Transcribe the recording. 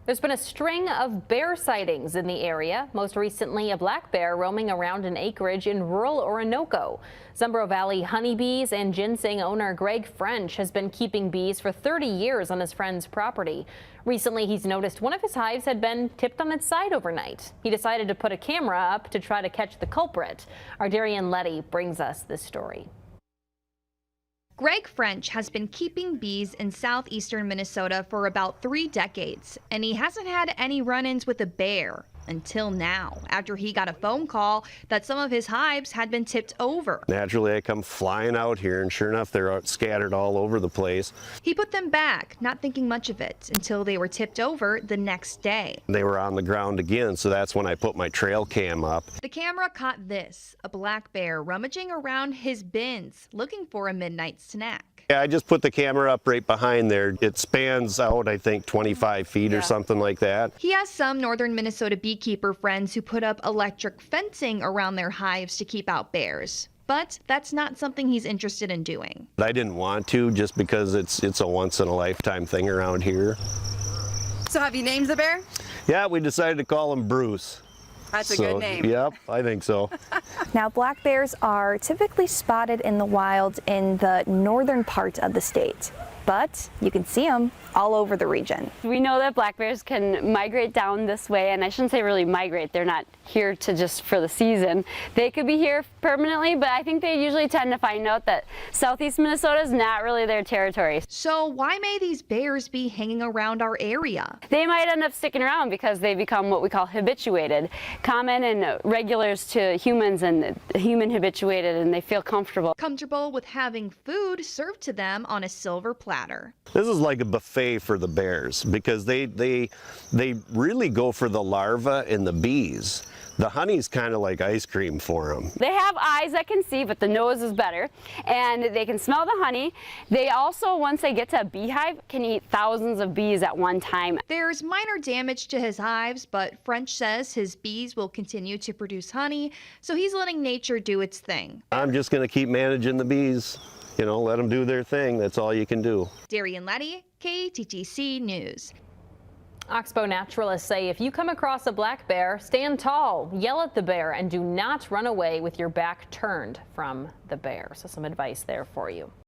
There's been a string of bear sightings in the area, most recently a black bear roaming around an acreage in rural Oronoco. Zumbro Valley honeybees and ginseng owner Greg French has been keeping bees for 30 years on his friend's property. Recently, he's noticed one of his hives had been tipped on its side overnight. He decided to put a camera up to try to catch the culprit. Our Darian Leddy brings us this story. Greg French has been keeping bees in southeastern Minnesota for about 3 decades, and he hasn't had any run-ins with a bear until now, after he got a phone call that some of his hives had been tipped over. Naturally, I come flying out here, and sure enough, they're scattered all over the place. He put them back, not thinking much of it, until they were tipped over the next day. They were on the ground again, so that's when I put my trail cam up. The camera caught this, a black bear rummaging around his bins, looking for a midnight snack. Yeah, I just put the camera up right behind there. It spans out, I think, 25 feet or something like that. He has some northern Minnesota beekeeper friends who put up electric fencing around their hives to keep out bears. But that's not something he's interested in doing. I didn't want to, just because it's a once-in-a-lifetime thing around here. So have you named the bear? Yeah, we decided to call him Bruce. That's a good name. Yep, I think so. Now, black bears are typically spotted in the wild in the northern part of the state, but you can see them all over the region. We know that black bears can migrate down this way, and I shouldn't say really migrate. They're not here to just for the season. They could be here permanently, but I think they usually tend to find out that southeast Minnesota is not really their territory. So why may these bears be hanging around our area? They might end up sticking around because they become what we call habituated, common and regulars to humans, and human habituated, and they feel comfortable. Comfortable with having food served to them on a silver platter. This is like a buffet for the bears, because they really go for the larvae and the bees. The honey's kind of like ice cream for them. They have eyes that can see, but the nose is better, and they can smell the honey. They also, once they get to a beehive, can eat thousands of bees at one time. There's minor damage to his hives, but French says his bees will continue to produce honey, so he's letting nature do its thing. I'm just going to keep managing the bees. You know, let them do their thing. That's all you can do. Darian Leddy, KTTC News. Oxbow naturalists say if you come across a black bear, stand tall, yell at the bear, and do not run away with your back turned from the bear. So some advice there for you.